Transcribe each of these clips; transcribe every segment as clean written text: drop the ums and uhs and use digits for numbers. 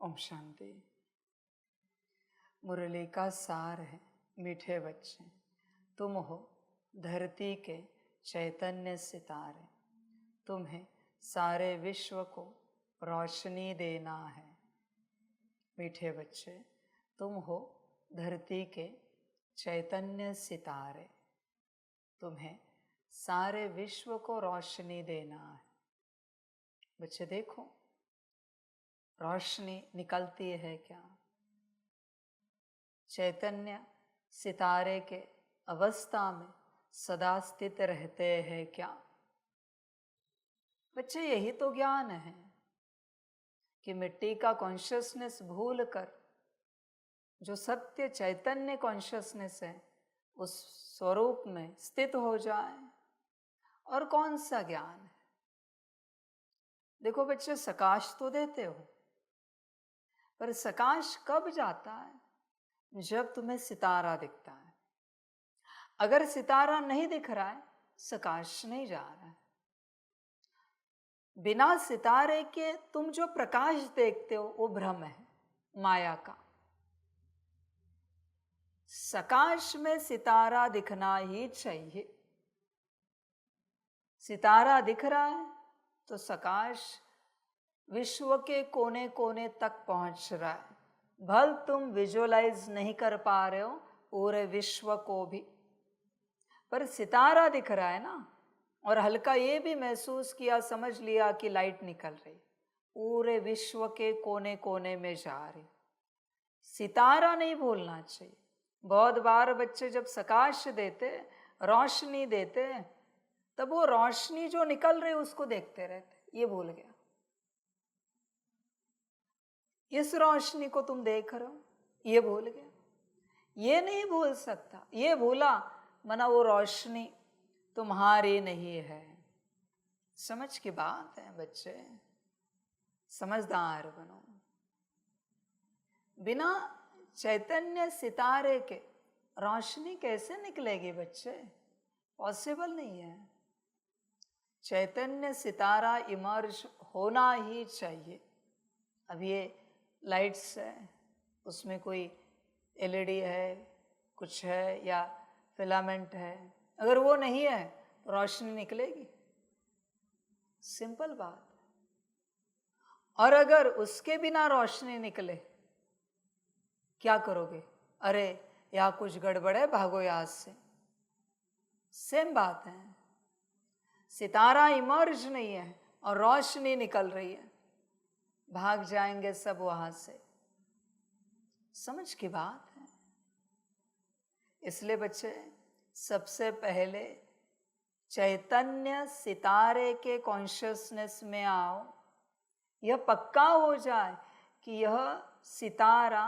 ओम शांति। मुरली का सार है, मीठे बच्चे, तुम हो धरती के चैतन्य सितारे, तुम्हें सारे विश्व को रोशनी देना है। मीठे बच्चे, तुम हो धरती के चैतन्य सितारे, तुम्हें सारे विश्व को रोशनी देना है। बच्चे देखो, रोशनी निकलती है क्या? चैतन्य सितारे के अवस्था में सदा स्थित रहते हैं क्या? बच्चे, यही तो ज्ञान है कि मिट्टी का कॉन्शियसनेस भूल कर जो सत्य चैतन्य कॉन्शियसनेस है उस स्वरूप में स्थित हो जाए। और कौन सा ज्ञान है? देखो बच्चे, सकाश तो देते हो, पर सकाश कब जाता है? जब तुम्हें सितारा दिखता है। अगर सितारा नहीं दिख रहा है, सकाश नहीं जा रहा है। बिना सितारे के तुम जो प्रकाश देखते हो वो भ्रम है, माया का। सकाश में सितारा दिखना ही चाहिए। सितारा दिख रहा है तो सकाश विश्व के कोने कोने तक पहुंच रहा है। भल तुम विजुअलाइज नहीं कर पा रहे हो पूरे विश्व को भी, पर सितारा दिख रहा है ना। और हल्का ये भी महसूस किया, समझ लिया कि लाइट निकल रही, पूरे विश्व के कोने कोने में जा रही। सितारा नहीं भूलना चाहिए। बहुत बार बच्चे जब सकाश देते, रोशनी देते, तब वो रोशनी जो निकल रही उसको देखते रहते, ये भूल गया। इस रोशनी को तुम देख रहे हो, ये भूल गया। ये नहीं भूल सकता। ये भूला मना वो रोशनी तुम्हारी नहीं है। समझ की बात है बच्चे, समझदार बनो। बिना चैतन्य सितारे के रोशनी कैसे निकलेगी बच्चे? पॉसिबल नहीं है। चैतन्य सितारा इमर्ज होना ही चाहिए। अब ये लाइट्स है, उसमें कोई एलईडी है, कुछ है या फिलामेंट है, अगर वो नहीं है तो रोशनी निकलेगी? सिंपल बात। और अगर उसके बिना रोशनी निकले, क्या करोगे? अरे यहाँ कुछ गड़बड़ है, भागो यहाँ से। सेम बात है। सितारा इमर्ज नहीं है और रोशनी निकल रही है, भाग जाएंगे सब वहां से। समझ की बात है। इसलिए बच्चे, सबसे पहले चैतन्य सितारे के कॉन्शियसनेस में आओ। यह पक्का हो जाए कि यह सितारा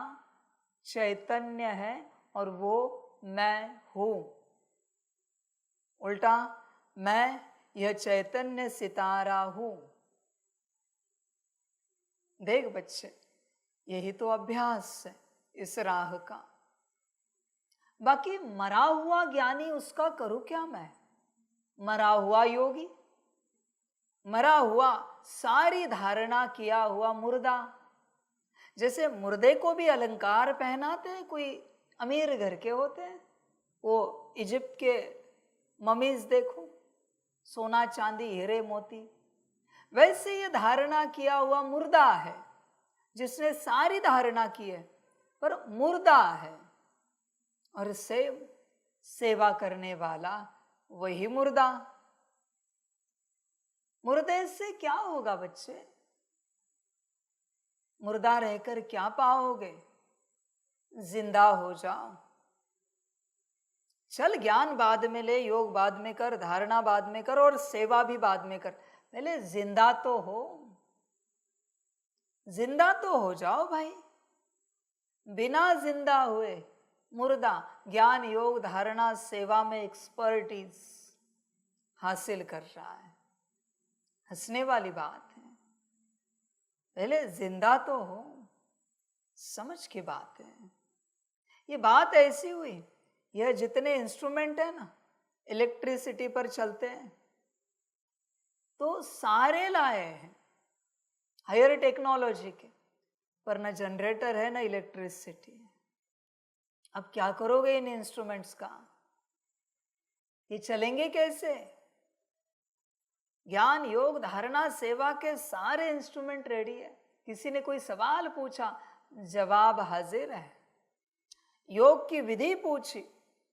चैतन्य है और वो मैं हूं। उल्टा, मैं यह चैतन्य सितारा हूं। देख बच्चे, यही तो अभ्यास है इस राह का। बाकी मरा हुआ ज्ञानी, उसका करूं क्या मैं? मरा हुआ योगी, मरा हुआ सारी धारणा किया हुआ मुर्दा। जैसे मुर्दे को भी अलंकार पहनाते हैं, कोई अमीर घर के होते हैं, वो इजिप्ट के ममीज देखो, सोना चांदी हीरे मोती। वैसे ये धारणा किया हुआ मुर्दा है, जिसने सारी धारणा की है पर मुर्दा है। और सेवा करने वाला वही मुर्दा। मुर्दे से क्या होगा बच्चे? मुर्दा रहकर क्या पाओगे? जिंदा हो जाओ। चल, ज्ञान बाद में ले, योग बाद में कर, धारणा बाद में कर और सेवा भी बाद में कर, पहले जिंदा तो हो। जिंदा तो हो जाओ भाई। बिना जिंदा हुए मुर्दा ज्ञान योग धारणा सेवा में एक्सपर्टीज हासिल कर रहा है। हंसने वाली बात है। पहले जिंदा तो हो। समझ की बात है। ये बात ऐसी हुई, यह जितने इंस्ट्रूमेंट है ना, इलेक्ट्रिसिटी पर चलते हैं, तो सारे लाए हैं हायर टेक्नोलॉजी के, पर न जनरेटर है न इलेक्ट्रिसिटी है। अब क्या करोगे इन इंस्ट्रूमेंट्स का? ये चलेंगे कैसे? ज्ञान योग धारणा सेवा के सारे इंस्ट्रूमेंट रेडी है। किसी ने कोई सवाल पूछा, जवाब हाजिर है। योग की विधि पूछी,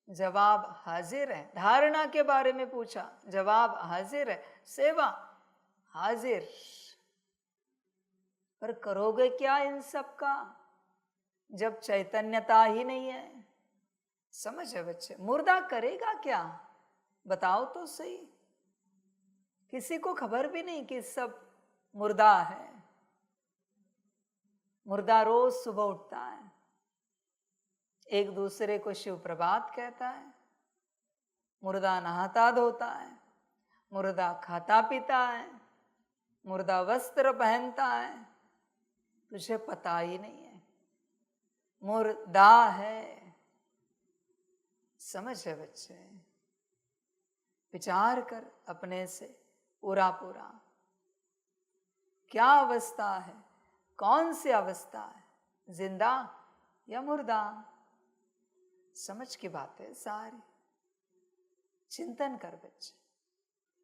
जवाब हाजिर है। धारणा के बारे में पूछा, जवाब हाजिर है। सेवा हाजिर। पर करोगे क्या इन सब का जब चैतन्यता ही नहीं है? समझ है बच्चे? मुर्दा करेगा क्या? बताओ तो सही। किसी को खबर भी नहीं कि सब मुर्दा है। मुर्दा रोज सुबह उठता है, एक दूसरे को शिव प्रभात कहता है। मुर्दा नहाता धोता है, मुर्दा खाता पीता है, मुर्दा वस्त्र पहनता है। तुझे पता ही नहीं है, मुर्दा है। समझ है बच्चे? विचार कर अपने से पूरा पूरा। क्या अवस्था है? कौन सी अवस्था है? जिंदा या मुर्दा? समझ की बात है सारी। चिंतन कर बच्चे।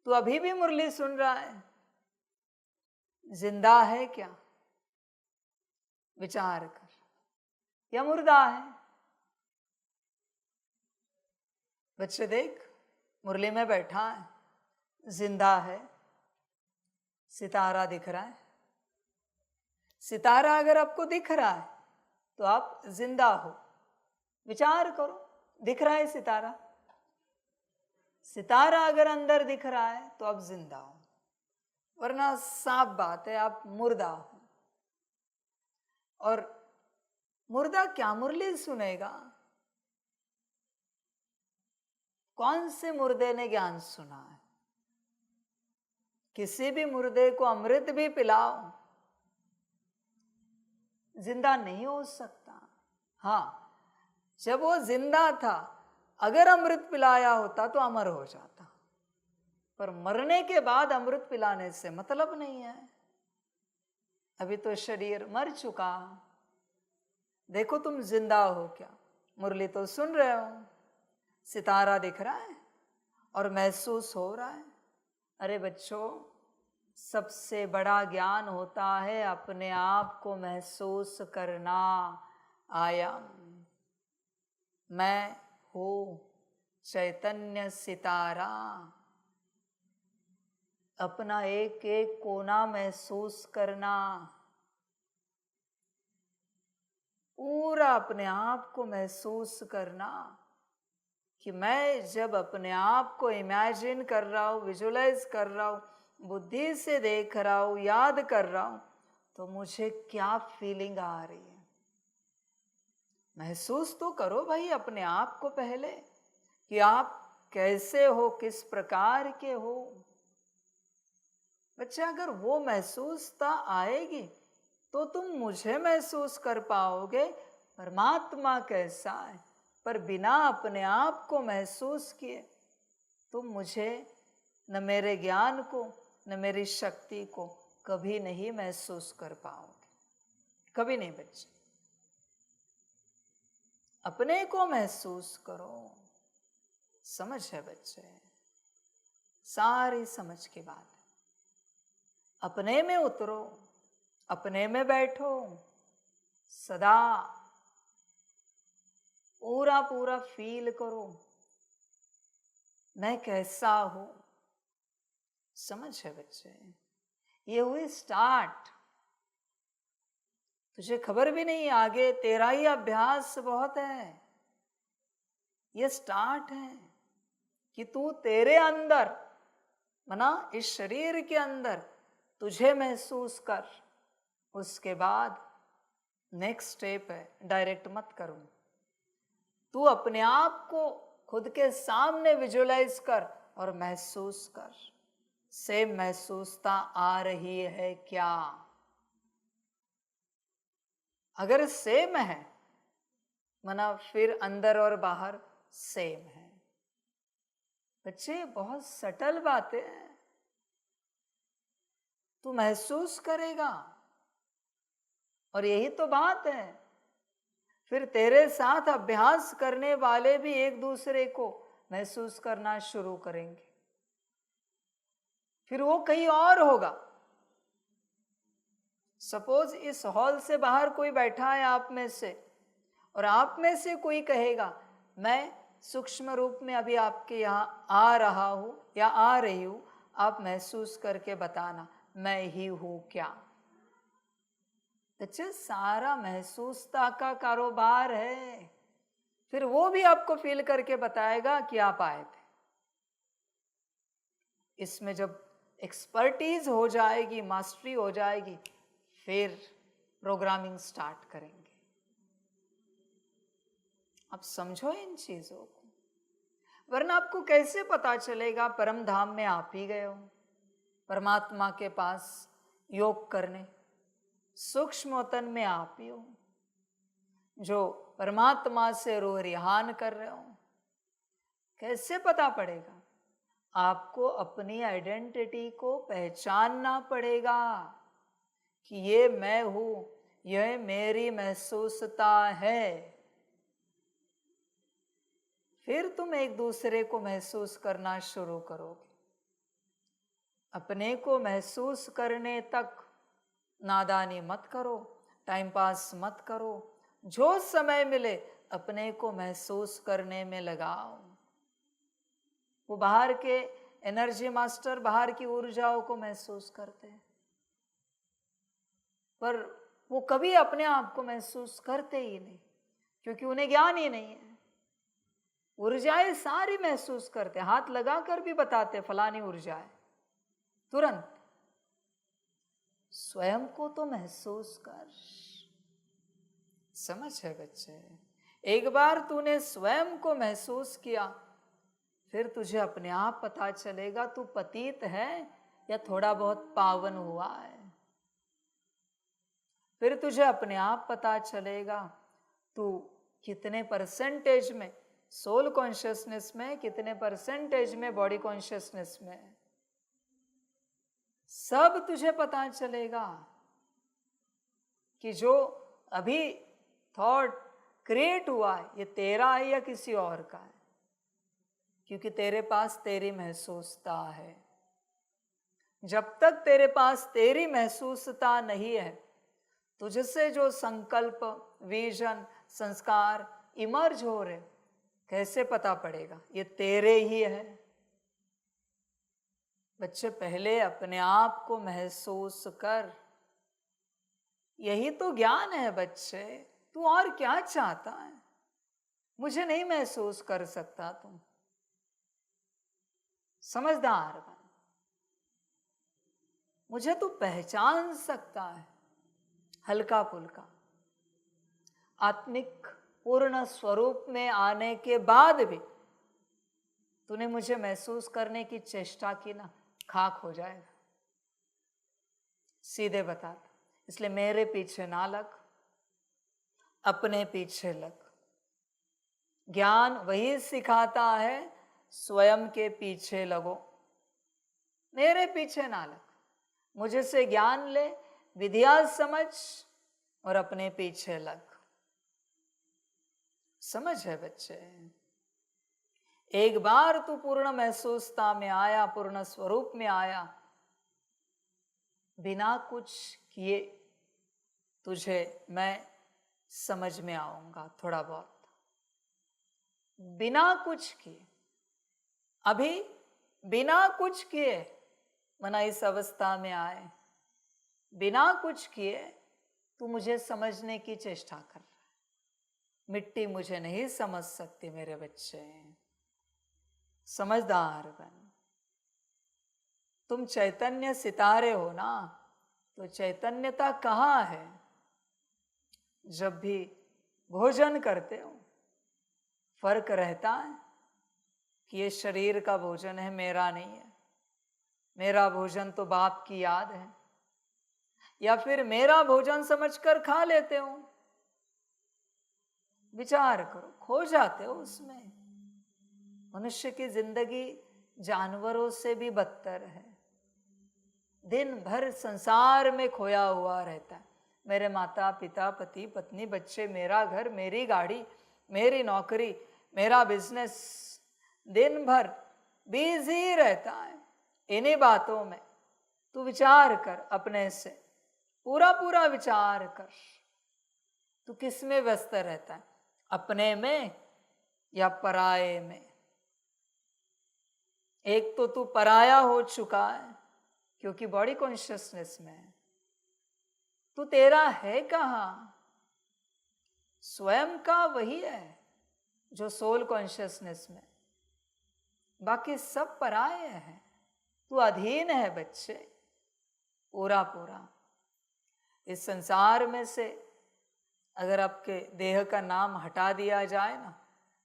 तू अभी भी मुरली सुन रहा है, जिंदा है क्या? विचार कर। या मुर्दा है? बच्चे देख, मुरली में बैठा है, जिंदा है। सितारा दिख रहा है। सितारा अगर आपको दिख रहा है तो आप जिंदा हो। विचार करो, दिख रहा है सितारा? सितारा अगर अंदर दिख रहा है तो आप जिंदा हो, वरना साफ बात है आप मुर्दा हो। और मुर्दा क्या मुरली सुनेगा? कौन से मुर्दे ने ज्ञान सुना है? किसी भी मुर्दे को अमृत भी पिलाओ, जिंदा नहीं हो सकता। हाँ, जब वो जिंदा था, अगर अमृत पिलाया होता तो अमर हो जाता। पर मरने के बाद अमृत पिलाने से मतलब नहीं है। अभी तो शरीर मर चुका। देखो तुम जिंदा हो क्या? मुरली तो सुन रहे हो, सितारा दिख रहा है और महसूस हो रहा है। अरे बच्चों, सबसे बड़ा ज्ञान होता है अपने आप को महसूस करना। आयाम मैं हूं चैतन्य सितारा। अपना एक एक कोना महसूस करना, पूरा अपने आप को महसूस करना कि मैं जब अपने आप को इमेजिन कर रहा हूं, विजुलाइज कर रहा हूं, बुद्धि से देख रहा हूं, याद कर रहा हूं, तो मुझे क्या फीलिंग आ रही है। महसूस तो करो भाई अपने आप को पहले कि आप कैसे हो, किस प्रकार के हो। बच्चे, अगर वो महसूसता आएगी तो तुम मुझे महसूस कर पाओगे परमात्मा कैसा है। पर बिना अपने आप को महसूस किए तुम मुझे, न मेरे ज्ञान को, न मेरी शक्ति को कभी नहीं महसूस कर पाओगे। कभी नहीं बच्चे। अपने को महसूस करो। समझ है बच्चे? सारी समझ की बात है। अपने में उतरो, अपने में बैठो, सदा पूरा पूरा फील करो मैं कैसा हूं। समझ है बच्चे? ये हुई स्टार्ट। तुझे खबर भी नहीं, आगे तेरा ही अभ्यास बहुत है। ये स्टार्ट है कि तू तेरे अंदर, मना इस शरीर के अंदर तुझे महसूस कर। उसके बाद नेक्स्ट स्टेप है, डायरेक्ट मत करो। तू अपने आप को खुद के सामने विजुलाइज कर और महसूस कर। सेम महसूसता आ रही है क्या? अगर सेम है, मना फिर अंदर और बाहर सेम है। बच्चे, बहुत सटल बातें हैं। तू महसूस करेगा। और यही तो बात है। फिर तेरे साथ अभ्यास करने वाले भी एक दूसरे को महसूस करना शुरू करेंगे, फिर वो कहीं और होगा। सपोज इस हॉल से बाहर कोई बैठा है आप में से, और आप में से कोई कहेगा मैं सूक्ष्म रूप में अभी आपके यहाँ आ रहा हूं या आ रही हूं, आप महसूस करके बताना मैं ही हूं क्या। तो सारा महसूसता का कारोबार है। फिर वो भी आपको फील करके बताएगा कि आप आए थे। इसमें जब एक्सपर्टीज हो जाएगी, मास्टरी हो जाएगी, फिर प्रोग्रामिंग स्टार्ट करेंगे। अब समझो इन चीजों को, वरना आपको कैसे पता चलेगा परम धाम में आप ही गए हो, परमात्मा के पास योग करने। सूक्ष्म तन में आप ही हो जो परमात्मा से रूह रिहान कर रहे हो। कैसे पता पड़ेगा? आपको अपनी आइडेंटिटी को पहचानना पड़ेगा कि ये मैं हूं, यह मेरी महसूसता है। फिर तुम एक दूसरे को महसूस करना शुरू करोगे। अपने को महसूस करने तक नादानी मत करो, टाइम पास मत करो। जो समय मिले अपने को महसूस करने में लगाओ। वो बाहर के एनर्जी मास्टर बाहर की ऊर्जाओं को महसूस करते हैं, पर वो कभी अपने आप को महसूस करते ही नहीं, क्योंकि उन्हें ज्ञान ही नहीं है। ऊर्जाएं सारी महसूस करते, हाथ लगाकर भी बताते फलानी ऊर्जा है, तुरंत। स्वयं को तो महसूस कर। समझ है बच्चे? एक बार तूने स्वयं को महसूस किया, फिर तुझे अपने आप पता चलेगा तू पतित है या थोड़ा बहुत पावन हुआ है। फिर तुझे अपने आप पता चलेगा तू कितने परसेंटेज में सोल कॉन्शियसनेस में, कितने परसेंटेज में बॉडी कॉन्शियसनेस में। सब तुझे पता चलेगा कि जो अभी थॉट क्रिएट हुआ है ये तेरा है या किसी और का है, क्योंकि तेरे पास तेरी महसूसता है। जब तक तेरे पास तेरी महसूसता नहीं है, तुझसे जो संकल्प, विजन, संस्कार इमर्ज हो रहे, कैसे पता पड़ेगा ये तेरे ही है? बच्चे पहले अपने आप को महसूस कर। यही तो ज्ञान है बच्चे। तू और क्या चाहता है? मुझे नहीं महसूस कर सकता तुम। समझदार बन, मुझे तू पहचान सकता है हल्का फुल्का। आत्मिक पूर्ण स्वरूप में आने के बाद भी तूने मुझे महसूस करने की चेष्टा की ना, खाक हो जाएगा। सीधे बताता। इसलिए मेरे पीछे ना लग, अपने पीछे लग। ज्ञान वही सिखाता है, स्वयं के पीछे लगो, मेरे पीछे ना लग। मुझे से ज्ञान ले, विधिया समझ और अपने पीछे लग। समझ है बच्चे? एक बार तू पूर्ण महसूसता में आया, पूर्ण स्वरूप में आया, बिना कुछ किए तुझे मैं समझ में आऊंगा थोड़ा बहुत। बिना कुछ किए, अभी बिना कुछ किए मना इस अवस्था में आए, बिना कुछ किए तू मुझे समझने की चेष्टा कर रहा है। मिट्टी मुझे नहीं समझ सकती मेरे बच्चे। समझदार बन। तुम चैतन्य सितारे हो ना, तो चैतन्यता कहाँ है? जब भी भोजन करते हो फर्क रहता है कि ये शरीर का भोजन है, मेरा नहीं है। मेरा भोजन तो बाप की याद है, या फिर मेरा भोजन समझकर खा लेते हो। विचार करो, खो जाते हो उसमें। मनुष्य की जिंदगी जानवरों से भी बदतर है। दिन भर संसार में खोया हुआ रहता है, मेरे माता पिता, पति पत्नी, बच्चे, मेरा घर, मेरी गाड़ी, मेरी नौकरी, मेरा बिजनेस, दिन भर बिजी रहता है इन्हीं बातों में। तू विचार कर अपने से, पूरा पूरा विचार कर। तू किस में व्यस्त रहता है, अपने में या पराये में? एक तो तू पराया हो चुका है क्योंकि बॉडी कॉन्शियसनेस में है। तू तेरा है कहाँ? स्वयं का वही है जो सोल कॉन्शियसनेस में, बाकी सब पराये हैं। तू अधीन है बच्चे, पूरा पूरा। इस संसार में से अगर आपके देह का नाम हटा दिया जाए ना,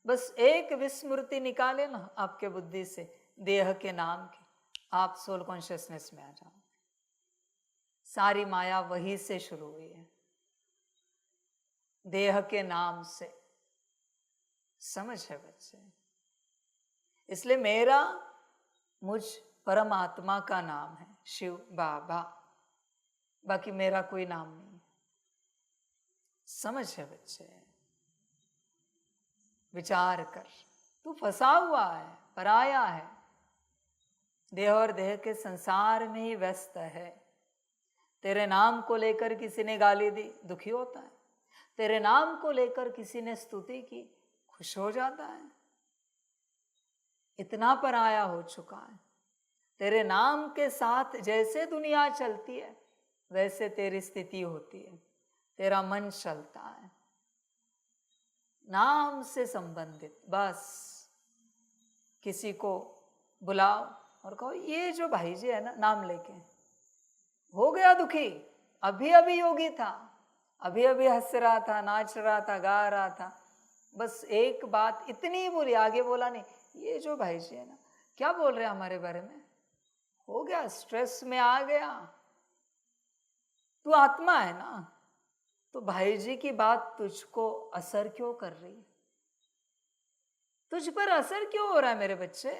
बस एक विस्मृति निकाले ना आपके बुद्धि से देह के नाम की, आप सोल कॉन्शियसनेस में आ जाओ। सारी माया वही से शुरू हुई है, देह के नाम से। समझ है बच्चे? इसलिए मेरा मुझ परमात्मा का नाम है शिव बाबा, बाकी मेरा कोई नाम नहीं। समझ है बच्चे? विचार कर, तू फंसा हुआ है, पराया है, देह और देह के संसार में ही व्यस्त है। तेरे नाम को लेकर किसी ने गाली दी, दुखी होता है। तेरे नाम को लेकर किसी ने स्तुति की, खुश हो जाता है। इतना पराया हो चुका है। तेरे नाम के साथ जैसे दुनिया चलती है वैसे तेरी स्थिति होती है, तेरा मन चलता है, नाम से संबंधित। बस किसी को बुलाओ और कहो ये जो भाई जी है ना, नाम लेके हो गया दुखी। अभी अभी योगी था, अभी अभी हंस रहा था, नाच रहा था, गा रहा था, बस एक बात इतनी बोली, आगे बोला नहीं। ये जो भाई जी है ना, क्या बोल रहे हैं हमारे बारे में, हो गया, स्ट्रेस में आ गया। तू आत्मा है ना, तो भाई जी की बात तुझको असर क्यों कर रही है? तुझ पर असर क्यों हो रहा है मेरे बच्चे?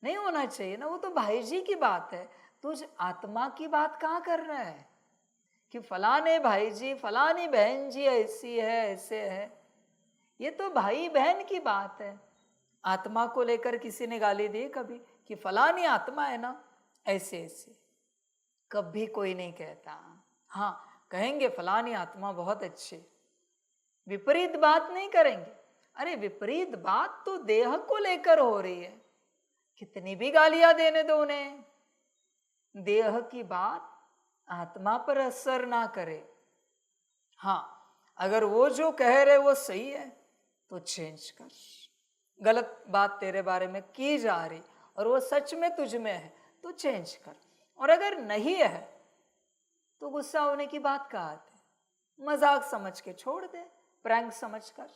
नहीं होना चाहिए ना, वो तो भाई जी की बात है। तुझ आत्मा की बात कहाँ कर रहा है कि फलाने भाई जी, फलानी बहन जी ऐसी है, ऐसे है। ये तो भाई बहन की बात है। आत्मा को लेकर किसी ने गाली दी कभी कि फलानी आत्मा है ना ऐसे ऐसे? कभी कोई नहीं कहता। हाँ, कहेंगे फलानी आत्मा बहुत अच्छी, विपरीत बात नहीं करेंगे। अरे विपरीत बात तो देह को लेकर हो रही है, कितनी भी गालियां देने दो उन्हें, देह की बात आत्मा पर असर ना करे। हाँ, अगर वो जो कह रहे वो सही है तो चेंज कर। गलत बात तेरे बारे में की जा रही और वो सच में तुझ में है तो चेंज कर। और अगर नहीं है तो गुस्सा होने की बात कहाँ आती, मजाक समझ के छोड़ दे, प्रैंक समझ कर।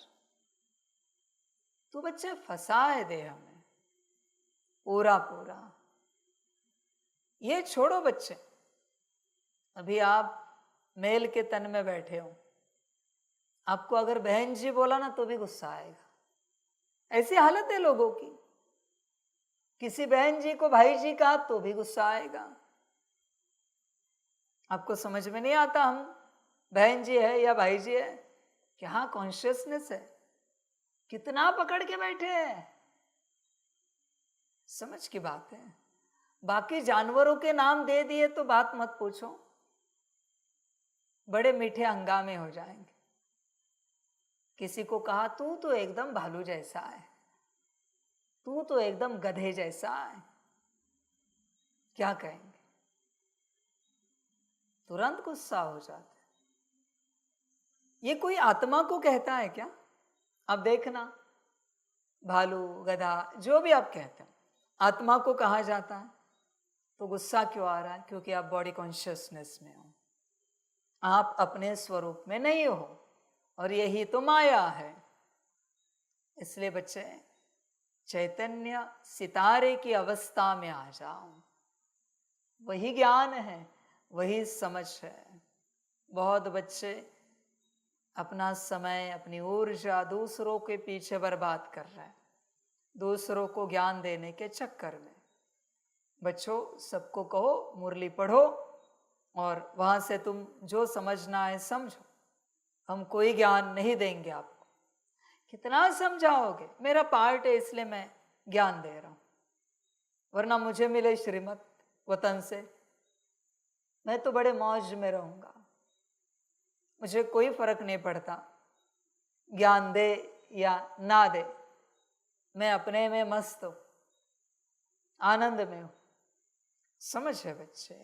तू बच्चे फंसा है देह में पूरा पूरा। ये छोड़ो बच्चे, अभी आप मेल के तन में बैठे हो, आपको अगर बहन जी बोला ना तो भी गुस्सा आएगा। ऐसी हालत है लोगों की। किसी बहन जी को भाई जी कहा तो भी गुस्सा आएगा। आपको समझ में नहीं आता हम बहन जी है या भाई जी है, क्या कॉन्शियसनेस है, कितना पकड़ के बैठे हैं। समझ की बात है। बाकी जानवरों के नाम दे दिए तो बात मत पूछो, बड़े मीठे हंगामे हो जाएंगे। किसी को कहा तू तो एकदम भालू जैसा है, तू तो एकदम गधे जैसा है, क्या कहेंगे? तुरंत गुस्सा हो जाता है। ये कोई आत्मा को कहता है क्या? अब देखना, भालू, गधा, जो भी आप कहते हैं, आत्मा को कहा जाता है तो गुस्सा क्यों आ रहा है? क्योंकि आप बॉडी कॉन्शियसनेस में हो, आप अपने स्वरूप में नहीं हो, और यही तो माया है। इसलिए बच्चे चैतन्य सितारे की अवस्था में आ जाओ, वही ज्ञान है, वही समझ है। बहुत बच्चे अपना समय, अपनी ऊर्जा दूसरों के पीछे बर्बाद कर रहे हैं, दूसरों को ज्ञान देने के चक्कर में। बच्चों, सबको कहो मुरली पढ़ो और वहां से तुम जो समझना है समझो, हम कोई ज्ञान नहीं देंगे आपको। कितना समझाओगे? मेरा पार्ट है इसलिए मैं ज्ञान दे रहा हूं, वरना मुझे मिले श्रीमत वतन से, मैं तो बड़े मौज में रहूंगा, मुझे कोई फर्क नहीं पड़ता ज्ञान दे या ना दे, मैं अपने में मस्त हूं, आनंद में हूं। समझ है बच्चे?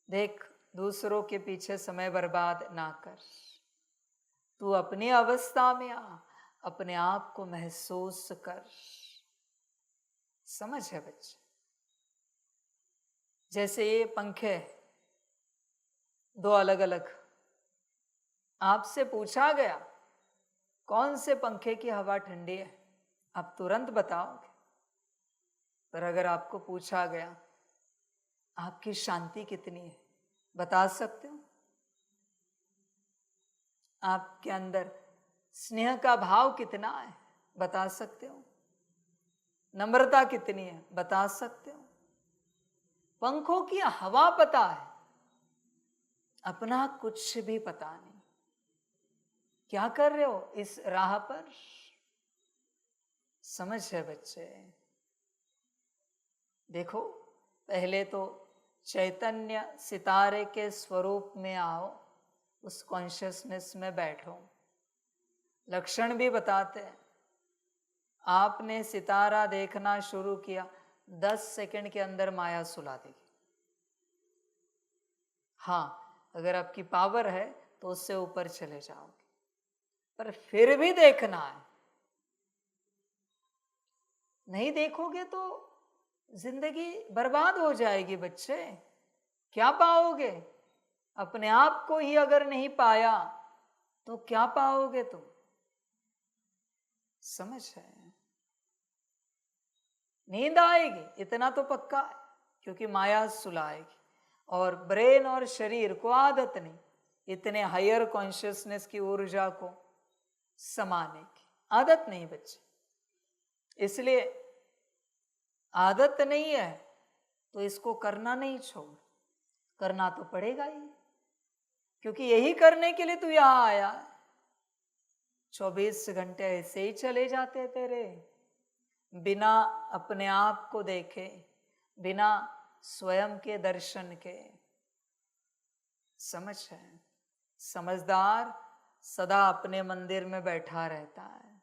देख, दूसरों के पीछे समय बर्बाद ना कर, तू अपनी अवस्था में आ, अपने आप को महसूस कर। समझ है बच्चे? जैसे ये पंखे, दो अलग अलग, आपसे पूछा गया कौन से पंखे की हवा ठंडी है, आप तुरंत बताओगे। पर अगर आपको पूछा गया आपकी शांति कितनी है, बता सकते हो? आपके अंदर स्नेह का भाव कितना है, बता सकते हो? नम्रता कितनी है, बता सकते हो? पंखों की हवा पता है, अपना कुछ भी पता नहीं। क्या कर रहे हो इस राह पर? समझ है बच्चे? देखो, पहले तो चैतन्य सितारे के स्वरूप में आओ, उस कॉन्शियसनेस में बैठो। लक्षण भी बताते हैं, आपने सितारा देखना शुरू किया, 10 सेकंड के अंदर माया सुला देगी। हाँ, अगर आपकी पावर है तो उससे ऊपर चले जाओगे, पर फिर भी देखना है। नहीं देखोगे तो जिंदगी बर्बाद हो जाएगी बच्चे। क्या पाओगे? अपने आप को ही अगर नहीं पाया तो क्या पाओगे तुम? समझ है? नींद आएगी, इतना तो पक्का है, क्योंकि माया सुलाएगी। और ब्रेन और शरीर को आदत नहीं इतने हायर कॉन्शियसनेस की ऊर्जा को समाने की, आदत नहीं बच्चे। इसलिए आदत नहीं है तो इसको करना नहीं छोड़, करना तो पड़ेगा ही, क्योंकि यही करने के लिए तू यहां आया है। 24 घंटे ऐसे ही चले जाते तेरे, बिना अपने आप को देखे, बिना स्वयं के दर्शन के। समझ है? समझदार सदा अपने मंदिर में बैठा रहता है,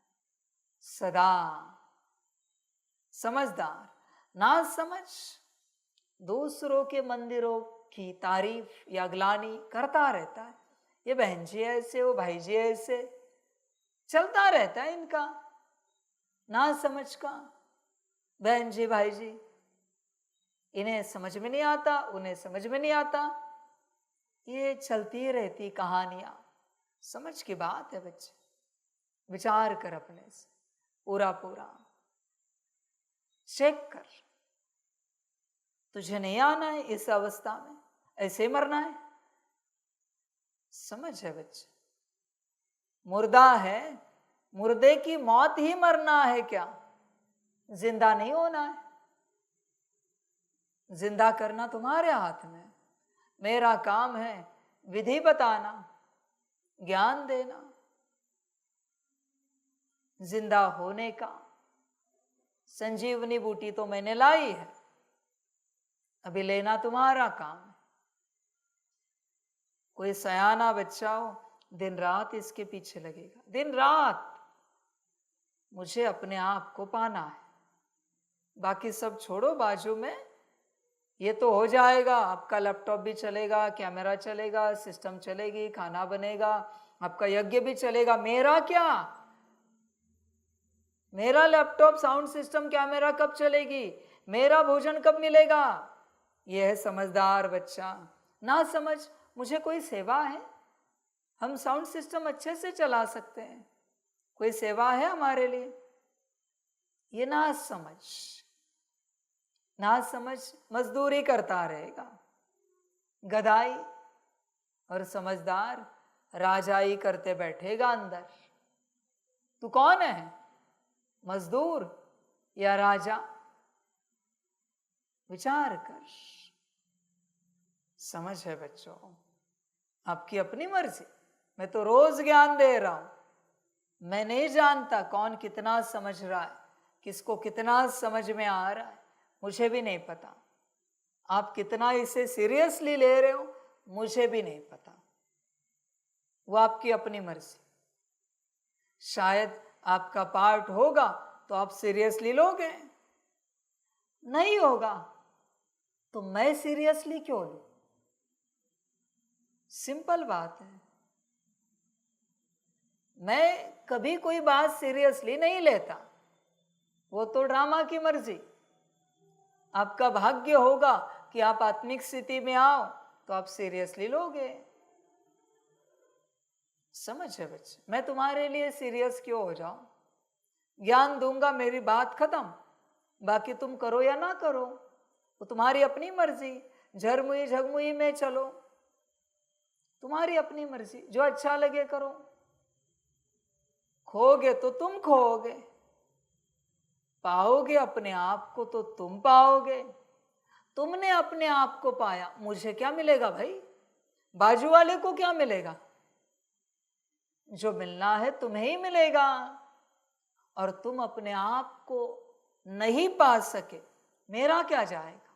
सदा। समझदार ना समझ दूसरों के मंदिरों की तारीफ या ग्लानि करता रहता है। ये बहन जी ऐसे, वो भाई जी ऐसे, चलता रहता है इनका। ना समझ का बहन जी भाई जी, इन्हें समझ में नहीं आता, उन्हें समझ में नहीं आता, ये चलती रहती कहानियां। समझ की बात है बच्चे, विचार कर अपने से पूरा पूरा चेक कर। तुझे नहीं आना है इस अवस्था में, ऐसे मरना है। समझ है बच्चे? मुर्दा है, मुर्दे की मौत ही मरना है क्या? जिंदा नहीं होना है। जिंदा करना तुम्हारे हाथ में। मेरा काम है विधि बताना, ज्ञान देना, जिंदा होने का। संजीवनी बूटी तो मैंने लाई है, अभी लेना तुम्हारा काम है। कोई सयाना बच्चा हो, दिन रात इसके पीछे लगेगा, दिन रात। मुझे अपने आप को पाना है, बाकी सब छोड़ो बाजू में। ये तो हो जाएगा, आपका लैपटॉप भी चलेगा, कैमरा चलेगा, सिस्टम चलेगी, खाना बनेगा, आपका यज्ञ भी चलेगा। मेरा क्या? मेरा लैपटॉप, साउंड सिस्टम, कैमरा कब चलेगी? मेरा भोजन कब मिलेगा? यह है समझदार बच्चा। ना समझ, मुझे कोई सेवा है, हम साउंड सिस्टम अच्छे से चला सकते हैं, कोई सेवा है हमारे लिए? ये ना समझ, ना समझ मजदूरी करता रहेगा, गधाई। और समझदार राजाई करते बैठेगा अंदर। तू कौन है, मजदूर या राजा? विचार कर। समझ है बच्चों, आपकी अपनी मर्जी। मैं तो रोज ज्ञान दे रहा हूं, मैं नहीं जानता कौन कितना समझ रहा है, किसको कितना समझ में आ रहा है, मुझे भी नहीं पता। आप कितना इसे सीरियसली ले रहे हो मुझे भी नहीं पता, वो आपकी अपनी मर्जी। शायद आपका पार्ट होगा तो आप सीरियसली लोगे, नहीं होगा तो मैं सीरियसली क्यों लूं? सिंपल बात है। मैं कभी कोई बात सीरियसली नहीं लेता, वो तो ड्रामा की मर्जी। आपका भाग्य होगा कि आप आत्मिक स्थिति में आओ तो आप सीरियसली लोगे। समझ है बच्चे, मैं तुम्हारे लिए सीरियस क्यों हो जाऊं? ज्ञान दूंगा, मेरी बात खत्म। बाकी तुम करो या ना करो वो तुम्हारी अपनी मर्जी। झरमुई झगमुई में चलो, तुम्हारी अपनी मर्जी, जो अच्छा लगे करो। खोगे तो तुम खोओगे, पाओगे अपने आप को तो तुम पाओगे। तुमने अपने आप को पाया, मुझे क्या मिलेगा भाई? बाजू वाले को क्या मिलेगा? जो मिलना है तुम्हें ही मिलेगा। और तुम अपने आप को नहीं पा सके, मेरा क्या जाएगा?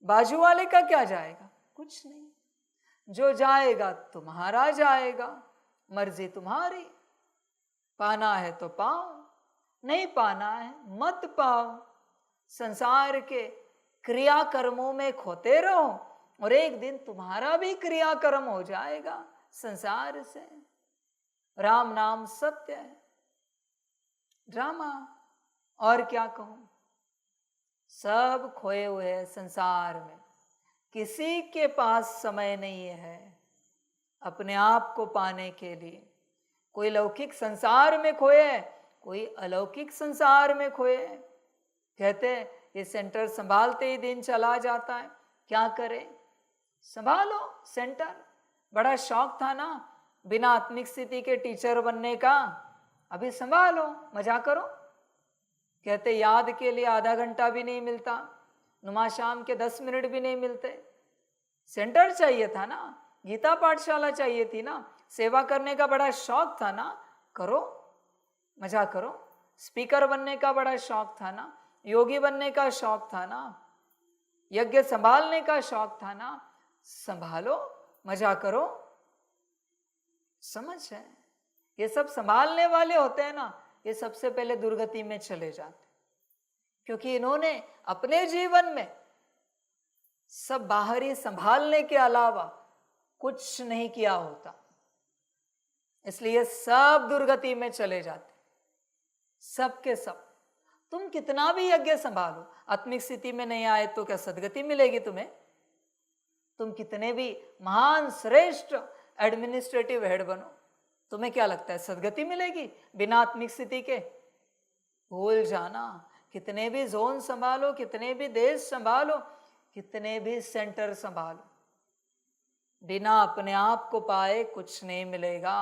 बाजू वाले का क्या जाएगा? कुछ नहीं। जो जाएगा तुम्हारा जाएगा, मर्जी तुम्हारी। पाना है तो पाओ, नहीं पाना है मत पाओ। संसार के क्रियाकर्मों में खोते रहो और एक दिन तुम्हारा भी क्रियाकर्म हो जाएगा संसार से। राम नाम सत्य है, ड्रामा और क्या कहूं। सब खोए हुए हैं संसार में, किसी के पास समय नहीं है अपने आप को पाने के लिए। कोई लौकिक संसार में खोए, कोई अलौकिक संसार में खोए। कहते हैं ये सेंटर संभालते ही दिन चला जाता है, क्या करें? संभालो सेंटर। बड़ा शौक था ना बिना आत्मिक स्थिति के टीचर बनने का, अभी संभालो, मजा करो। कहते याद के लिए आधा घंटा भी नहीं मिलता, नुमा शाम के 10 मिनट भी नहीं मिलते। सेंटर चाहिए था ना, गीता पाठशाला चाहिए थी ना, सेवा करने का बड़ा शौक था ना, करो, मजा करो। स्पीकर बनने का बड़ा शौक था ना, योगी बनने का शौक था ना, यज्ञ संभालने का शौक था ना, संभालो, मजा करो। समझ है? ये सब संभालने वाले होते हैं ना, ये सबसे पहले दुर्गति में चले जाते, क्योंकि इन्होंने अपने जीवन में सब बाहरी संभालने के अलावा कुछ नहीं किया होता, इसलिए सब दुर्गति में चले जाते, सब के सब। तुम कितना भी यज्ञ संभालो, आत्मिक स्थिति में नहीं आए तो क्या सदगति मिलेगी तुम्हें? तुम कितने भी महान श्रेष्ठ एडमिनिस्ट्रेटिव हेड बनो, तुम्हें क्या लगता है सदगति मिलेगी बिना आत्मिक स्थिति के? भूल जाना। कितने भी जोन संभालो, कितने भी देश संभालो, कितने भी सेंटर संभालो, बिना अपने आप को पाए कुछ नहीं मिलेगा।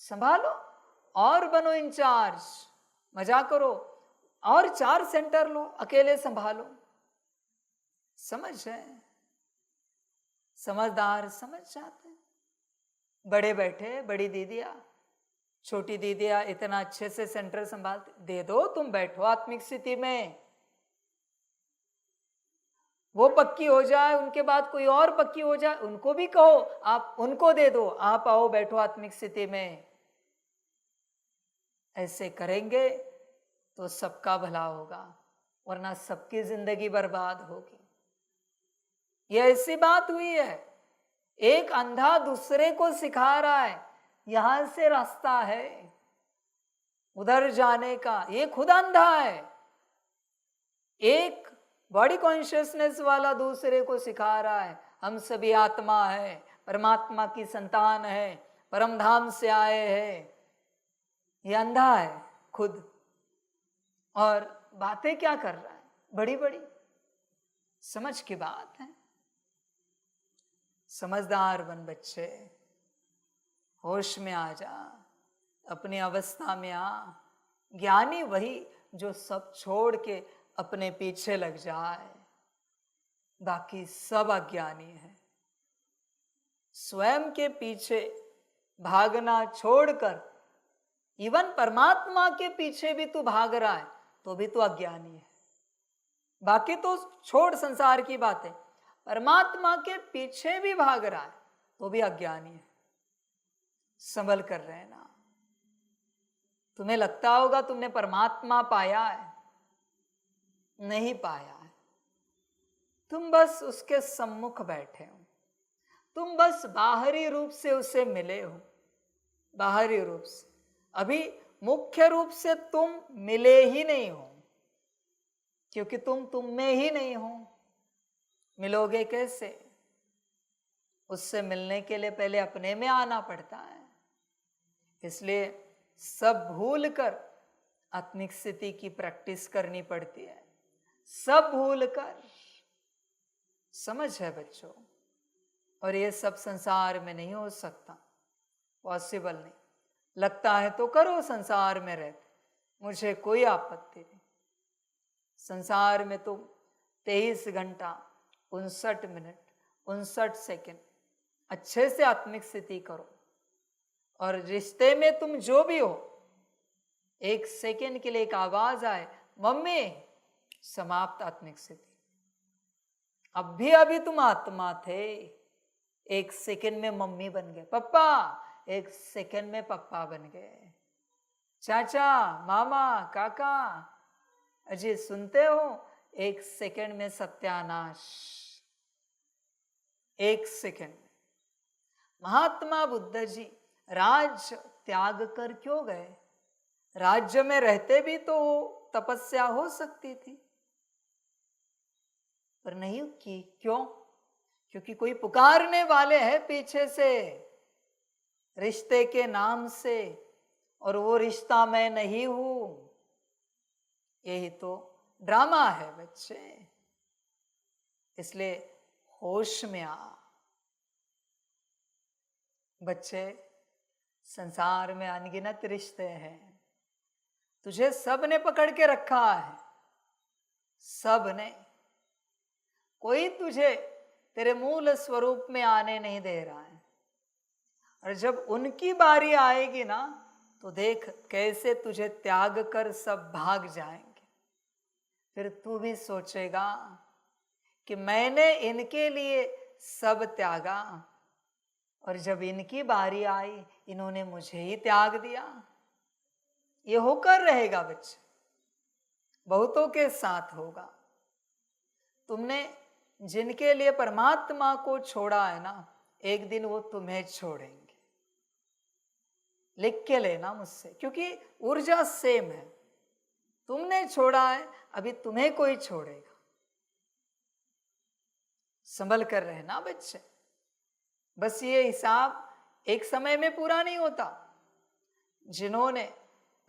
संभालो और बनो इंचार्ज, मजा करो और 4 सेंटर लो, अकेले संभालो। समझ है? समझदार समझ जाते। बड़े बैठे, बड़ी दीदिया, छोटी दीदिया इतना अच्छे से सेंटर संभालते, दे दो, तुम बैठो आत्मिक स्थिति में, वो पक्की हो जाए, उनके बाद कोई और पक्की हो जाए, उनको भी कहो, आप उनको दे दो, आप आओ बैठो आत्मिक स्थिति में। ऐसे करेंगे तो सबका भला होगा, वरना सबकी जिंदगी बर्बाद होगी। ये ऐसी बात हुई है, एक अंधा दूसरे को सिखा रहा है यहां से रास्ता है उधर जाने का, ये खुद अंधा है। एक बॉडी कॉन्शियसनेस वाला दूसरे को सिखा रहा है हम सभी आत्मा है, परमात्मा की संतान है, परम धाम से आए हैं। ये अंधा है खुद, और बातें क्या कर रहा है बड़ी बड़ी। समझ की बात है। समझदार बन बच्चे, होश में आ जा, अपनी अवस्था में आ। ज्ञानी वही जो सब छोड़ के अपने पीछे लग जाए, बाकी सब अज्ञानी है। स्वयं के पीछे भागना छोड़कर इवन परमात्मा के पीछे भी तू भाग रहा है तो भी तू अज्ञानी है। बाकी तो छोड़ संसार की बातें, परमात्मा के पीछे भी भाग रहा है तो भी अज्ञानी है। संभल कर रहना। तुम्हें लगता होगा तुमने परमात्मा पाया है, नहीं पाया है। तुम बस उसके सम्मुख बैठे हो, तुम बस बाहरी रूप से उसे मिले हो, बाहरी रूप से। अभी मुख्य रूप से तुम मिले ही नहीं हो, क्योंकि तुम में ही नहीं हो। मिलोगे कैसे? उससे मिलने के लिए पहले अपने में आना पड़ता है। इसलिए सब भूल कर आत्मिक स्थिति की प्रैक्टिस करनी पड़ती है। सब भूल कर। समझ है बच्चों? और ये सब संसार में नहीं हो सकता, पॉसिबल नहीं। लगता है तो करो संसार में रहते, मुझे कोई आपत्ति नहीं। संसार में तुम 23 घंटा 59 मिनट 59 सेकंड अच्छे से आत्मिक स्थिति करो। और रिश्ते में तुम जो भी हो, 1 सेकंड के लिए एक आवाज आए, मम्मी, समाप्त आत्मिक स्थिति। अभी अभी तुम आत्मा थे, 1 सेकंड में मम्मी बन गए। पप्पा, 1 सेकंड में पप्पा बन गए। चाचा, मामा, काका, अजय सुनते हो? 1 सेकंड में सत्यानाश। 1 सेकंड। महात्मा बुद्ध जी राज्य त्याग कर क्यों गए? राज्य में रहते भी तो तपस्या हो सकती थी, पर नहीं की। क्यों? क्योंकि कोई पुकारने वाले हैं पीछे से, रिश्ते के नाम से, और वो रिश्ता मैं नहीं हूं। यही तो ड्रामा है बच्चे। इसलिए होश में आ। बच्चे, संसार में अनगिनत रिश्ते हैं, तुझे सब ने पकड़ के रखा है, सब ने। कोई तुझे तेरे मूल स्वरूप में आने नहीं दे रहा है। और जब उनकी बारी आएगी ना, तो देख कैसे तुझे त्याग कर सब भाग जाएंगे। फिर तू भी सोचेगा कि मैंने इनके लिए सब त्यागा, और जब इनकी बारी आई इन्होंने मुझे ही त्याग दिया। ये होकर रहेगा बच्चे, बहुतों के साथ होगा। तुमने जिनके लिए परमात्मा को छोड़ा है ना, एक दिन वो तुम्हें छोड़ेंगे। लिख के लेना मुझसे, क्योंकि ऊर्जा सेम है। तुमने छोड़ा है, अभी तुम्हें कोई छोड़ेगा। संभल कर रहना बच्चे। बस ये हिसाब एक समय में पूरा नहीं होता। जिन्होंने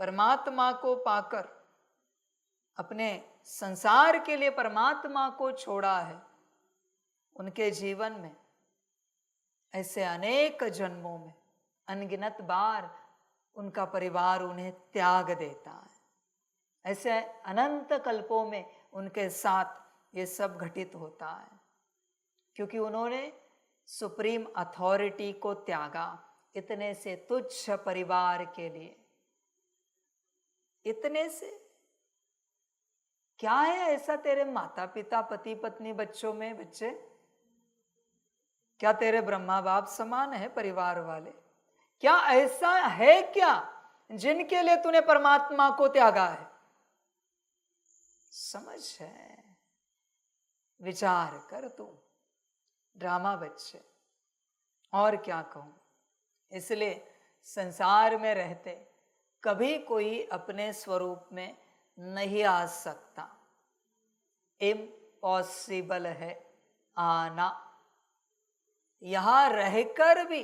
परमात्मा को पाकर अपने संसार के लिए परमात्मा को छोड़ा है, उनके जीवन में ऐसे अनेक जन्मों में अनगिनत बार उनका परिवार उन्हें त्याग देता है। ऐसे अनंत कल्पों में उनके साथ ये सब घटित होता है, क्योंकि उन्होंने सुप्रीम अथॉरिटी को त्यागा इतने से तुच्छ परिवार के लिए। इतने से क्या है ऐसा तेरे माता पिता, पति पत्नी, बच्चों में? बच्चे, क्या तेरे ब्रह्मा बाप समान है परिवार वाले? क्या ऐसा है क्या जिनके लिए तूने परमात्मा को त्यागा है? समझ है? विचार कर तू। ड्रामा बच्चे, और क्या कहूं। इसलिए संसार में रहते कभी कोई अपने स्वरूप में नहीं आ सकता। इम्पॉसिबल है आना। यहां रहकर भी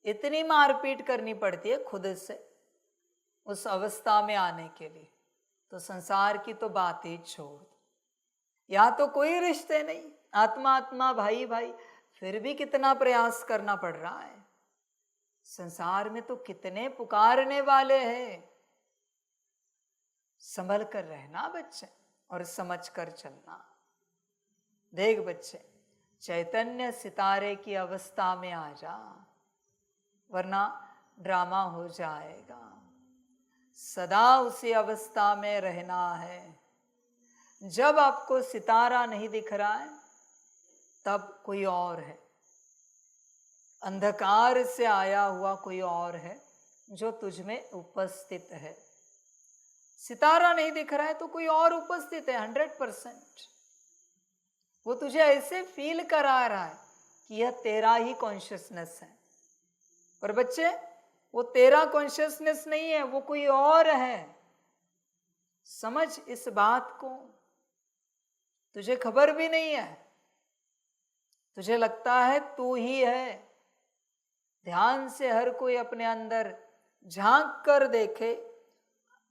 इतनी मारपीट करनी पड़ती है खुद से उस अवस्था में आने के लिए, तो संसार की तो बात ही छोड़। यहां तो कोई रिश्ते नहीं, आत्मा आत्मा, भाई भाई, फिर भी कितना प्रयास करना पड़ रहा है। संसार में तो कितने पुकारने वाले हैं। संभल कर रहना बच्चे, और समझ कर चलना। देख बच्चे, चैतन्य सितारे की अवस्था में आ जा, वरना ड्रामा हो जाएगा। सदा उसी अवस्था में रहना है। जब आपको सितारा नहीं दिख रहा है तब कोई और है, अंधकार से आया हुआ कोई और है जो तुझ में उपस्थित है। सितारा नहीं दिख रहा है तो कोई और उपस्थित है 100%। वो तुझे ऐसे फील करा रहा है कि यह तेरा ही कॉन्शियसनेस है, पर बच्चे वो तेरा कॉन्शियसनेस नहीं है, वो कोई और है। समझ इस बात को। तुझे खबर भी नहीं है, तुझे लगता है तू ही है। ध्यान से हर कोई अपने अंदर झांक कर देखे,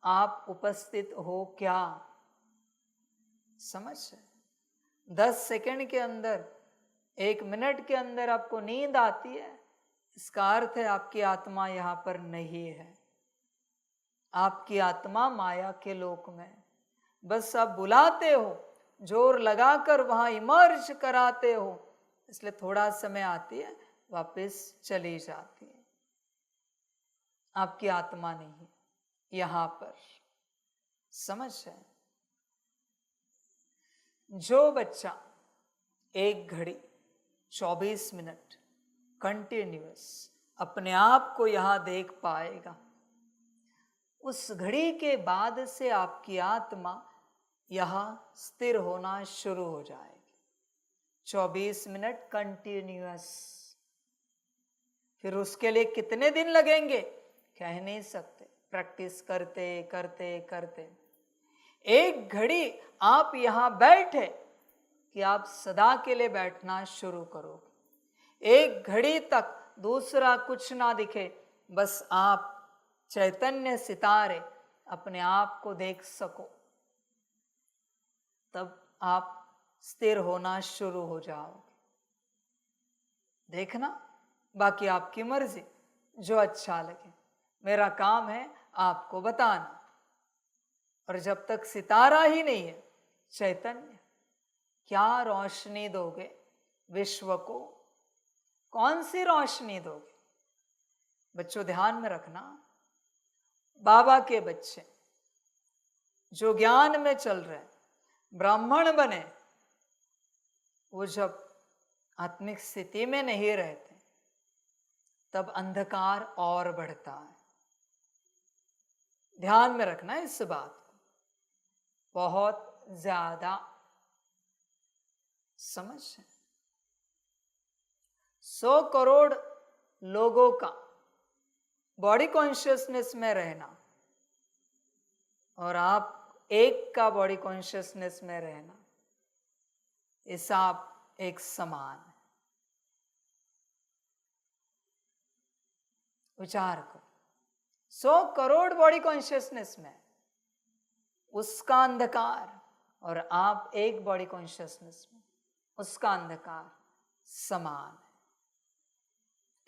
आप उपस्थित हो क्या। समझ 10 सेकंड के अंदर, 1 मिनट के अंदर आपको नींद आती है, इसका अर्थ है आपकी आत्मा यहां पर नहीं है। आपकी आत्मा माया के लोक में। बस आप बुलाते हो, जोर लगाकर वहां इमर्ज कराते हो, इसलिए थोड़ा समय आती है, वापस चली जाती है। आपकी आत्मा नहीं है यहां पर। समझ है। जो बच्चा 1 घड़ी 24 मिनट कंटिन्यूअस अपने आप को यहां देख पाएगा, उस घड़ी के बाद से आपकी आत्मा यहां स्थिर होना शुरू हो जाएगी। 24 मिनट कंटिन्यूअस। फिर उसके लिए कितने दिन लगेंगे कह नहीं सकते, प्रैक्टिस करते करते करते। 1 घड़ी आप यहां बैठे कि आप सदा के लिए बैठना शुरू करोगे। 1 घड़ी तक दूसरा कुछ ना दिखे, बस आप चैतन्य सितारे अपने आप को देख सको, तब आप स्थिर होना शुरू हो जाओगे। देखना, बाकी आपकी मर्जी, जो अच्छा लगे। मेरा काम है आपको बताना। और जब तक सितारा ही नहीं है चैतन्य, क्या रोशनी दोगे विश्व को? कौन सी रोशनी दोगे? बच्चों ध्यान में रखना, बाबा के बच्चे जो ज्ञान में चल रहे, ब्राह्मण बने, वो जब आत्मिक स्थिति में नहीं रहते तब अंधकार और बढ़ता है। ध्यान में रखना इस बात को, बहुत ज्यादा। समझ 100 करोड़ लोगों का बॉडी कॉन्शियसनेस में रहना और आप एक का बॉडी कॉन्शियसनेस में रहना, हिसाब एक समान है। विचार करो, 100 करोड़ बॉडी कॉन्शियसनेस में, उसका अंधकार और आप एक बॉडी कॉन्शियसनेस में, उसका अंधकार समान है।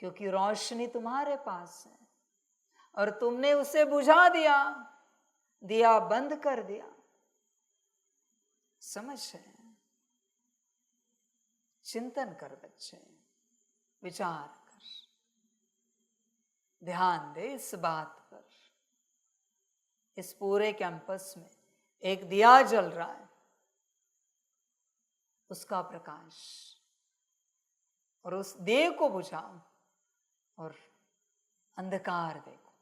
क्योंकि रोशनी तुम्हारे पास है और तुमने उसे बुझा दिया, दिया बंद कर दिया। समझ है। चिंतन कर बच्चे, विचार कर, ध्यान दे इस बात पर। इस पूरे कैंपस में एक दिया जल रहा है, उसका प्रकाश, और उस दिए को बुझाओ और अंधकार देखो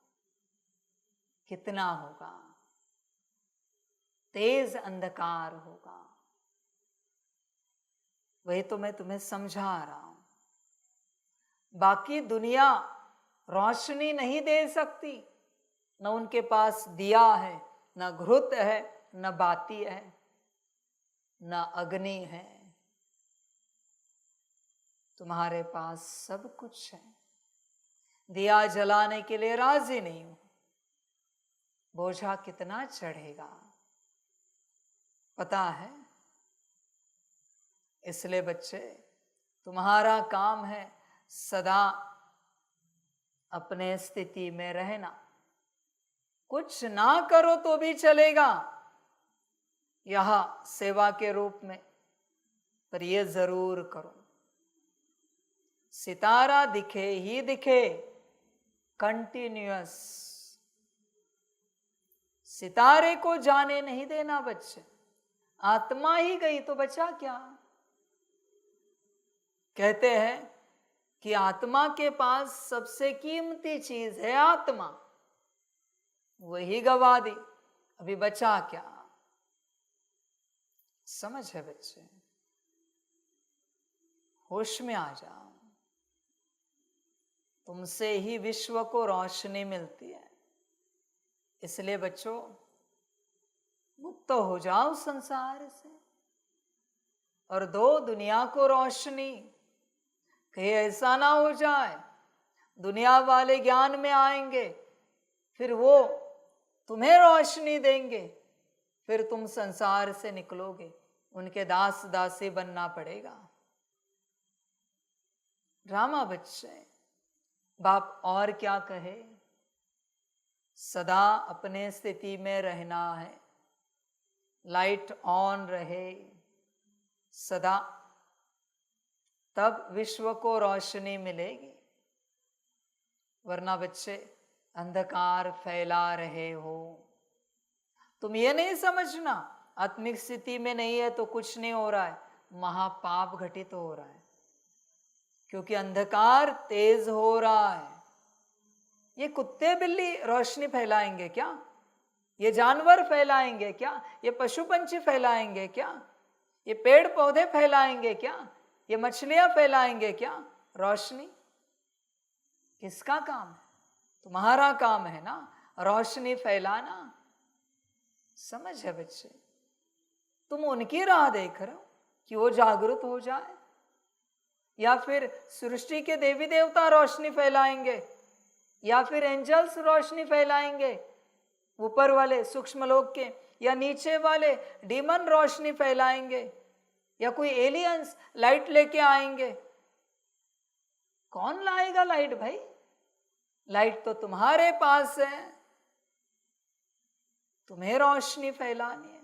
कितना होगा, तेज अंधकार होगा। वही तो मैं तुम्हें समझा रहा हूं। बाकी दुनिया रोशनी नहीं दे सकती, न उनके पास दिया है, न घृत है, न बाती है, न अग्नि है। तुम्हारे पास सब कुछ है। दिया जलाने के लिए राजी नहीं हो, बोझा कितना चढ़ेगा पता है। इसलिए बच्चे, तुम्हारा काम है सदा अपने स्थिति में रहना। कुछ ना करो तो भी चलेगा यहां सेवा के रूप में, पर ये जरूर करो, सितारा दिखे ही दिखे, कंटिन्यूअस। सितारे को जाने नहीं देना बच्चे। आत्मा ही गई तो बचा क्या? कहते हैं कि आत्मा के पास सबसे कीमती चीज है आत्मा, वही गवा दी, अभी बचा क्या? समझ है बच्चे? होश में आ जाओ। तुमसे ही विश्व को रोशनी मिलती है, इसलिए बच्चों मुक्त हो जाओ संसार से और दो दुनिया को रोशनी। कहीं ऐसा ना हो जाए दुनिया वाले ज्ञान में आएंगे, फिर वो तुम्हें रोशनी देंगे, फिर तुम संसार से निकलोगे, उनके दास दासी बनना पड़ेगा। ड्रामा बच्चे, बाप और क्या कहे, सदा अपने स्थिति में रहना है, लाइट ऑन रहे सदा, तब विश्व को रोशनी मिलेगी। वरना बच्चे अंधकार फैला रहे हो। तुम ये नहीं समझना आत्मिक स्थिति में नहीं है तो कुछ नहीं हो रहा है, महापाप घटित हो रहा है, क्योंकि अंधकार तेज हो रहा है। ये कुत्ते बिल्ली रोशनी फैलाएंगे क्या? ये जानवर फैलाएंगे क्या? ये पशु पंछी फैलाएंगे क्या? ये पेड़ पौधे फैलाएंगे क्या? ये मछलियां फैलाएंगे क्या रोशनी? किसका काम है? तुम्हारा काम है ना रोशनी फैलाना। समझ है बच्चे? तुम उनकी राह देख रहे हो कि वो जागृत हो जाए, या फिर सृष्टि के देवी देवता रोशनी फैलाएंगे, या फिर एंजल्स रोशनी फैलाएंगे ऊपर वाले सूक्ष्म लोक के, या नीचे वाले डीमन रोशनी फैलाएंगे, या कोई एलियंस लाइट लेके आएंगे? कौन लाएगा लाइट भाई? लाइट तो तुम्हारे पास है, तुम्हें रोशनी फैलानी है।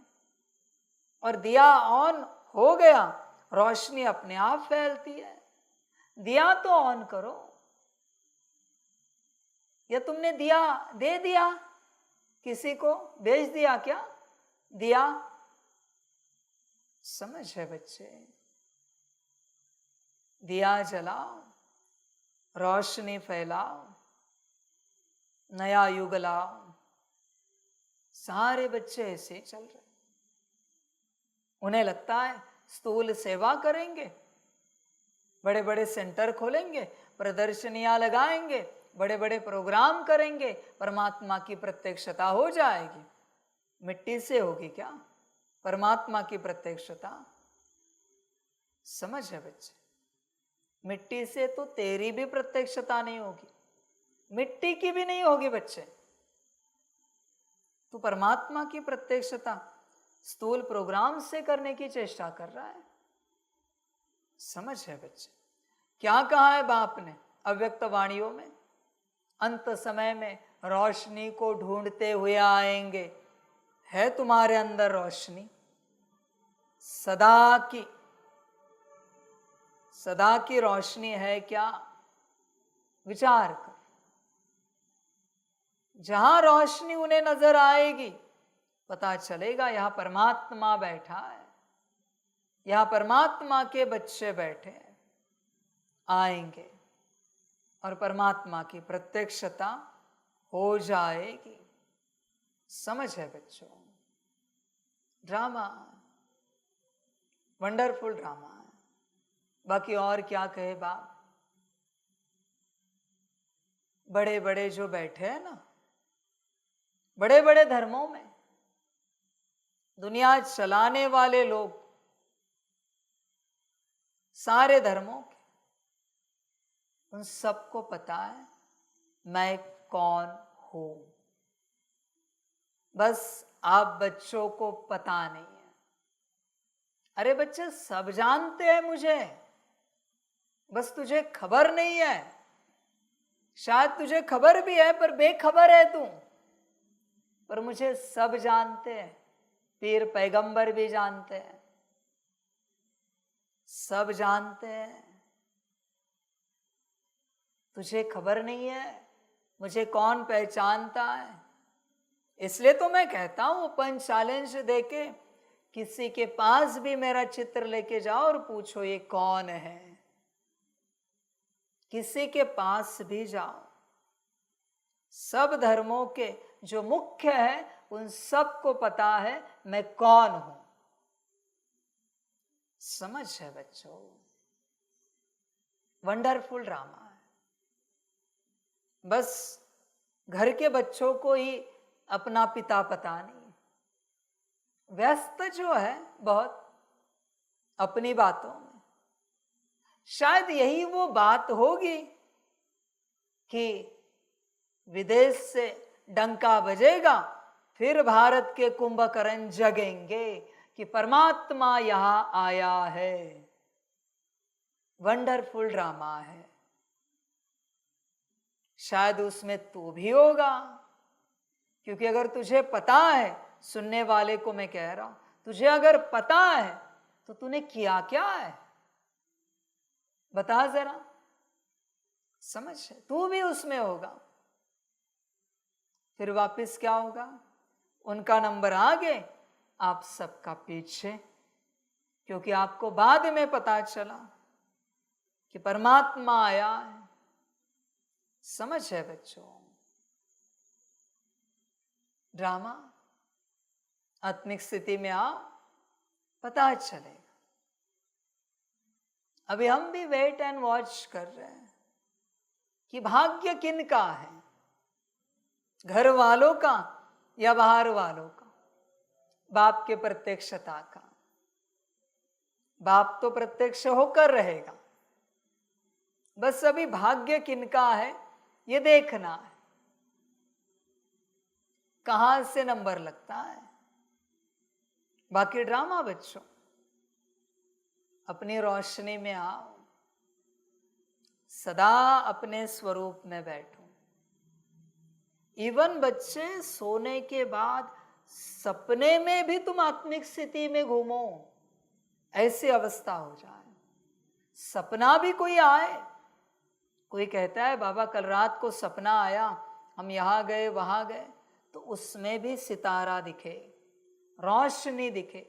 और दिया ऑन हो गया, रोशनी अपने आप फैलती है। दिया तो ऑन करो, या तुमने दिया दे दिया, किसी को बेच दिया क्या दिया? समझ है बच्चे? दिया जलाओ, रोशनी फैलाओ, नया युग लाओ। सारे बच्चे ऐसे चल रहे, उन्हें लगता है स्थूल सेवा करेंगे, बड़े बड़े सेंटर खोलेंगे, प्रदर्शनियां लगाएंगे, बड़े बड़े प्रोग्राम करेंगे, परमात्मा की प्रत्यक्षता हो जाएगी। मिट्टी से होगी क्या परमात्मा की प्रत्यक्षता? समझ है बच्चे? मिट्टी से तो तेरी भी प्रत्यक्षता नहीं होगी, मिट्टी की भी नहीं होगी बच्चे। तू परमात्मा की प्रत्यक्षता स्थूल प्रोग्राम से करने की चेष्टा कर रहा है। समझ है बच्चे? क्या कहा है बाप ने अव्यक्त वाणियों में? अंत समय में रोशनी को ढूंढते हुए आएंगे। है तुम्हारे अंदर रोशनी सदा की रोशनी है क्या? विचार कर। जहां रोशनी उन्हें नजर आएगी पता चलेगा यहां परमात्मा बैठा है, यहां परमात्मा के बच्चे बैठे हैं। आएंगे और परमात्मा की प्रत्यक्षता हो जाएगी। समझ है बच्चों? ड्रामा वंडरफुल ड्रामा है। बाकी और क्या कहे बाप? बड़े बड़े जो बैठे हैं ना, बड़े बड़े धर्मों में दुनिया चलाने वाले लोग, सारे धर्मों के, उन सबको पता है मैं कौन हूं। बस आप बच्चों को पता नहीं है। अरे बच्चे सब जानते हैं मुझे, बस तुझे खबर नहीं है। शायद तुझे खबर भी है पर बेखबर है तू। पर मुझे सब जानते हैं, पीर पैगंबर भी जानते हैं, सब जानते हैं। तुझे खबर नहीं है मुझे कौन पहचानता है। इसलिए तो मैं कहता हूं ओपन चैलेंज देके किसी के पास भी मेरा चित्र लेके जाओ और पूछो ये कौन है। किसी के पास भी जाओ, सब धर्मों के जो मुख्य है उन सबको पता है मैं कौन हूं। समझ है बच्चों, वंडरफुल ड्रामा है। बस घर के बच्चों को ही अपना पिता पता नहीं, व्यस्त जो है बहुत अपनी बातों में। शायद यही वो बात होगी कि विदेश से डंका बजेगा फिर भारत के कुंभकर्ण जगेंगे कि परमात्मा यहां आया है। वंडरफुल ड्रामा है। शायद उसमें तू भी होगा, क्योंकि अगर तुझे पता है, सुनने वाले को मैं कह रहा हूं, तुझे अगर पता है तो तूने किया क्या है बता जरा। समझ है, तू भी उसमें होगा। फिर वापस क्या होगा, उनका नंबर आगे आप सबका पीछे, क्योंकि आपको बाद में पता चला कि परमात्मा आया है। समझ है बच्चों, ड्रामा आत्मिक स्थिति में आओ पता चलेगा। अभी हम भी वेट एंड वॉच कर रहे हैं कि भाग्य किन का है, घर वालों का या बाहर वालों का, बाप के प्रत्यक्षता का। बाप तो प्रत्यक्ष होकर रहेगा, बस अभी भाग्य किनका है ये देखना है, कहां से नंबर लगता है। बाकी ड्रामा बच्चों अपनी रोशनी में आओ, सदा अपने स्वरूप में बैठो। इवन बच्चे सोने के बाद सपने में भी तुम आत्मिक स्थिति में घूमो, ऐसी अवस्था हो जाए। सपना भी कोई आए, कोई कहता है बाबा कल रात को सपना आया हम यहां गए वहां गए, तो उसमें भी सितारा दिखे, रोशनी दिखे,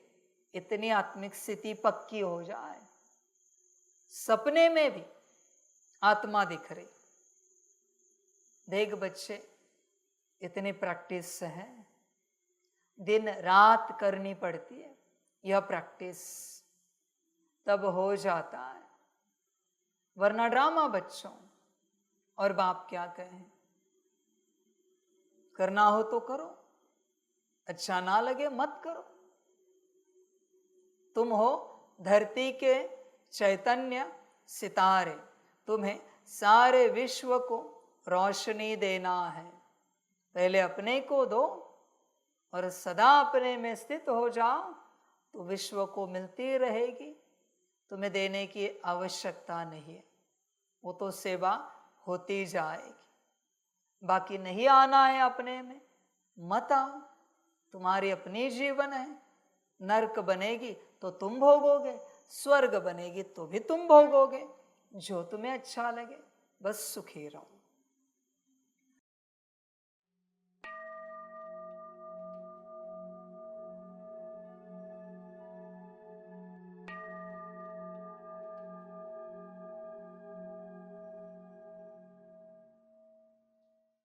इतनी आत्मिक स्थिति पक्की हो जाए। सपने में भी आत्मा दिख रही। देख बच्चे इतनी प्रैक्टिस है, दिन रात करनी पड़ती है यह प्रैक्टिस, तब हो जाता है। वरना ड्रामा बच्चों, और बाप क्या कहें, करना हो तो करो, अच्छा ना लगे मत करो। तुम हो धरती के चैतन्य सितारे, तुम्हें सारे विश्व को रोशनी देना है। पहले अपने को दो और सदा अपने में स्थित हो जाओ तो विश्व को मिलती रहेगी। तुम्हें देने की आवश्यकता नहीं है, वो तो सेवा होती जाएगी। बाकी नहीं आना है अपने में, मत आओ, तुम्हारी अपनी जीवन है। नरक बनेगी तो तुम भोगोगे, स्वर्ग बनेगी तो भी तुम भोगोगे, जो तुम्हें अच्छा लगे, बस सुखी रहो।